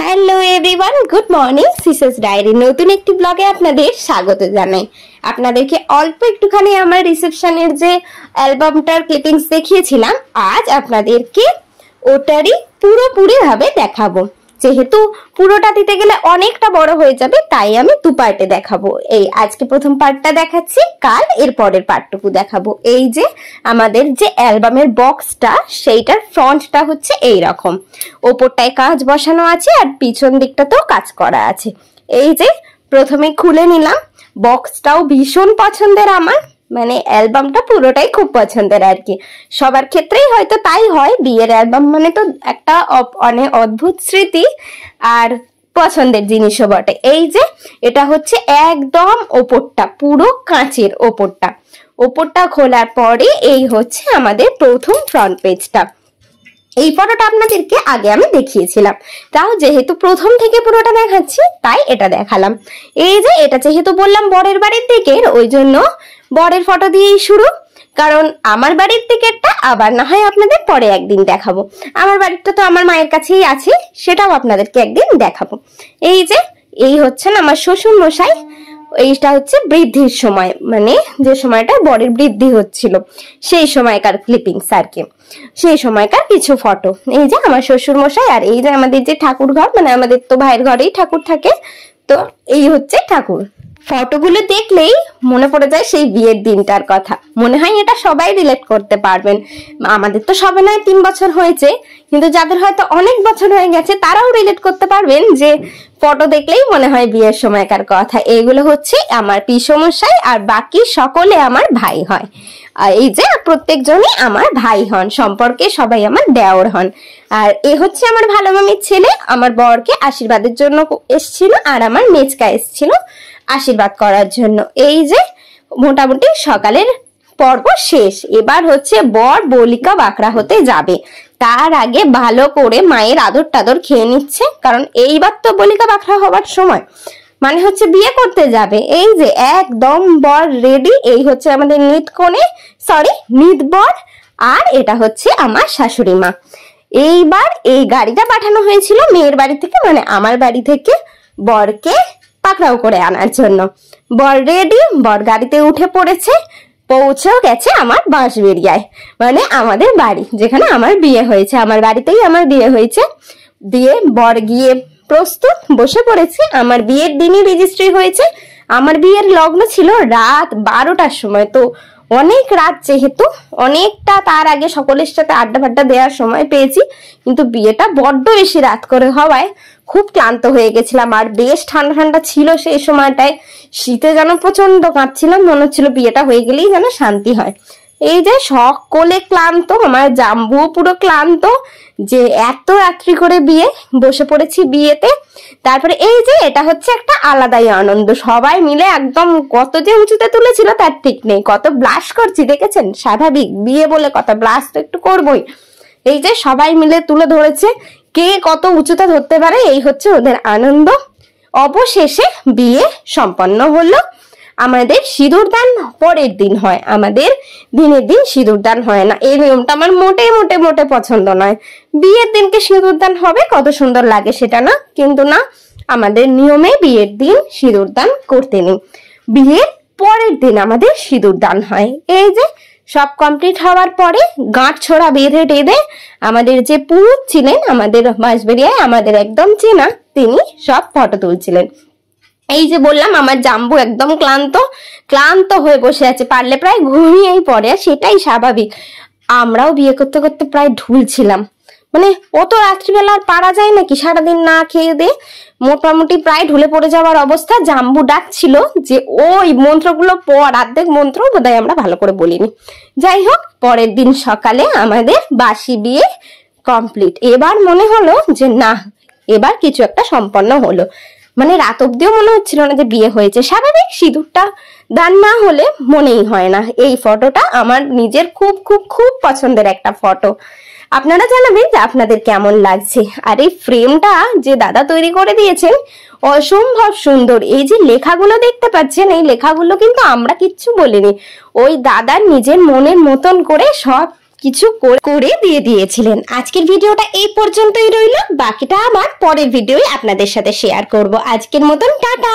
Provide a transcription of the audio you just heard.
Hello everyone, good morning. সিসাস diary নতুন একটি ব্লগে আপনাদের স্বাগত জানাই। আপনাদেরকে অল্প একটুখানি আমার রিসেপশনের যে অ্যালবামটার ক্লিপিংস দেখিয়েছিলাম, আজ আপনাদেরকে ওটারই পুরোপুরি ভাবে দেখাবো। যেহেতু পুরোটা দিতে গেলে অনেকটা বড় হয়ে যাবে, তাই আমি দু পার্টে দেখাবো। এই আজকে প্রথম পার্টটা দেখাচ্ছি, কাল এর পরের পার্টটুকু দেখাবো। এই যে আমাদের যে অ্যালবামের বক্সটা, সেইটার ফ্রন্টটা হচ্ছে এই রকম, ওপরটায় কাঁচ বসানো আছে আর পিছন দিকটাতেও কাজ করা আছে। এই যে প্রথমে খুলে নিলাম, বক্সটাও ভীষণ পছন্দের আমার, মানে অ্যালবামটা পুরোটাই খুব পছন্দের আর কি। সবার ক্ষেত্রেই হয়তো তাই হয়, বিয়ের অ্যালবাম মানে তো একটা অনেক অদ্ভুত স্মৃতি আর পছন্দের জিনিসও বটে। এই যে এটা হচ্ছে একদম ওপরটা, পুরো কাঁচের ওপরটা খোলার পরে এই হচ্ছে আমাদের প্রথম ফ্রন্ট পেজটা। এই ফটোটা আপনাদেরকে আগে আমি দেখিয়েছিলাম, তাও যেহেতু প্রথম থেকে পুরোটা দেখাচ্ছি তাই এটা দেখালাম। এই যে এটা যেহেতু বললাম বরের বাড়ির দিকের, ওই জন্য বরের ফটো দিয়েই শুরু, কারণ আমার বাড়ির দিকেরটা আবার না হয় আপনাদের পরে একদিন দেখাবো। আমার বাড়িটা তো আমার মায়ের কাছেই আছে, সেটাও আপনাদেরকে একদিন দেখাবো। এই যে এই হচ্ছেন আমার শ্বশুর মশাই। এইটা হচ্ছে বৃদ্ধির সময়, মানে যে সময়টা বরের বৃদ্ধি হচ্ছিল সেই সময়কার ক্লিপিংস আর কি, সেই সময়কার কিছু ফটো। এই যে আমার শ্বশুর মশাই, আর এই যে আমাদের যে ঠাকুর ঘর, মানে আমাদের তো ভাইয়ের ঘরেই ঠাকুর থাকে, তো এই হচ্ছে ঠাকুর। ফটোগুলো দেখলেই মনে পড়ে যায় সেই বিয়ের দিনটার কথা। মনে হয় এটা সবাই রিলেট করতে পারবেন। আমাদের তো সবে নয় 3 বছর হয়েছে, কিন্তু যাদের হয়তো অনেক বছর হয়ে গেছে তারাও রিলেট করতে পারবেন যে ফটো দেখলেই মনে হয় বিয়ের সময়কার কথা। এইগুলো হচ্ছে আমার পিসমশাই, আর বাকি সকলে আমার ভাই হয়। আর এই যে প্রত্যেকজনই আমার ভাই হন, সম্পর্কে সবাই আমার দেওর হন। আর এ হচ্ছে আমার ভালো মামির ছেলে, আমার বরকে আশীর্বাদের জন্য এসছিল, আর আমার মেচকা এসছিল আশীর্বাদ করার জন্য। এই যে মোটামুটি সকালের পর্ব শেষ, এবার হচ্ছে বর বলিকা বাঁকড়া হতে যাবে। তার আগে ভালো করে মায়ের আদর টাদর খেয়ে নিচ্ছে, কারণ এইবার তো বলিকা বাঁকড়া হবার সময়, মানে হচ্ছে বিয়ে করতে যাবে। এই যে একদম বর রেডি, এই হচ্ছে আমাদের নিত কনে, সরি নিত বর, আর এটা হচ্ছে আমার শাশুড়ি মা। এইবার এই গাড়িটা পাঠানো হয়েছিল মেয়ের বাড়ি থেকে, মানে আমার বাড়ি থেকে বরকে পাকড়াও করে আনার জন্য। বর রেডি, বর গাড়িতে উঠে পড়েছে, পৌঁছেও গেছে আমার বাঁশবেড়িয়ায়, মানে আমাদের বাড়ি যেখানে আমার বিয়ে হয়েছে, আমার বাড়িতেই আমার বিয়ে হয়েছে। দিয়ে বর গিয়ে প্রস্তুত বসে পড়েছে। আমার বিয়ের দিনই রেজিস্ট্রি হয়েছে, আমার বিয়ের লগ্ন ছিল রাত 12টার সময়, তো অনেক রাত, যেহেতু অনেকটা তার আগে সকলের সাথে আড্ডা ফাড্ডা দেওয়ার সময় পেয়েছি, কিন্তু বিয়েটা বড্ড বেশি রাত করে হওয়ায় খুব ক্লান্ত হয়ে গেছিলাম। আর বেশ ঠান্ডা ঠান্ডা ছিল সেই সময়টায়, শীতে যেন প্রচন্ড কাঁপছিলাম, মনে হচ্ছিল বিয়েটা হয়ে গেলেই যেন শান্তি হয়। এই যে সকলে ক্লান্ত, আমার জাম্বুও পুরো ক্লান্ত, যে এত রাত্রি করে বিয়ে, বসে পড়েছি বিয়েতে। তারপরে এই যে এটা হচ্ছে একটা আলাদাই আনন্দ, সবাই মিলে একদম কত যে উঁচুতে তুলেছিল তার ঠিক নেই, কত ব্লাশ করছি দেখেছেন, স্বাভাবিক বিয়ে বলে কথা, ব্লাশ তো একটু করবই। এই যে সবাই মিলে তুলে ধরেছে, কে কত উঁচুতে ধরতে পারে, এই হচ্ছে ওদের আনন্দ। অবশেষে বিয়ে সম্পন্ন হলো। আমাদের সিঁদুরদান পরের দিন হয়, আমাদের দিনের দিন সিঁদুরদান হয় না। এই নিয়মটা আমার মোটে মোটে মোটে পছন্দ নয়। বিয়ের দিনকে সিঁদুরদান হবে, কত সুন্দর লাগে সেটা না, কিন্তু না, আমাদের নিয়মে বিয়ের দিন সিঁদুরদান করতে নেই, বিয়ের পরের দিন আমাদের সিঁদুরদান হয়। এই যে সব কমপ্লিট হওয়ার পরে গাঁট ছোড়া বেঁধে টেঁধে আমাদের যে পুরুষ ছিলেন আমাদের বাঁশবেড়িয়ায়, আমাদের একদম চেনা, তিনি সব ফটো তুলছিলেন। এই যে বললাম আমার জাম্বু একদম ক্লান্ত হয়ে বসে আছে, পারলে প্রায় ঘুমিয়েই পড়ে, সেটাই স্বাভাবিক। আমরাও বিয়ে করতে করতে প্রায় ঢুলছিলাম, মানে অত রাত্রিবেলা আর পারা যায় নাকি, সারাদিন না খেয়ে দে মোটামুটি প্রায় ঢুলে পড়ে যাওয়ার অবস্থা। জাম্বু ডাকছিল যে ওই মন্ত্রগুলো পড়, অর্ধেক মন্ত্র বোধহয় আমরা ভালো করে বলিনি। যাই হোক, পরের দিন সকালে আমাদের বাসি বিয়ে কমপ্লিট। এবার মনে হলো যে না, এবার কিছু একটা সম্পন্ন হলো, মানে রাত অব্দিও মনে হচ্ছিল না যে বিয়ে হয়েছে। স্বাভাবিক সিঁদুরটা দান না হলে মনেই হয় না। এই ফটোটা আমার নিজের খুব খুব খুব পছন্দের একটা ফটো। আপনারা জানাবেন যে আপনাদের কেমন লাগছে। আর এই ফ্রেমটা যে দাদা তৈরি করে দিয়েছেন অসম্ভব সুন্দর। এই যে লেখাগুলো দেখতে পাচ্ছেন, এই লেখাগুলো কিন্তু আমরা কিচ্ছু বলিনি, ওই দাদার নিজের মনের মতন করে সব কিছু করে দিয়ে দিয়েছিলেন। আজকের ভিডিওটা এই পর্যন্তই রইল, বাকিটা আমার পরের ভিডিওয় আপনাদের সাথে শেয়ার করব। আজকের মতন টাটা।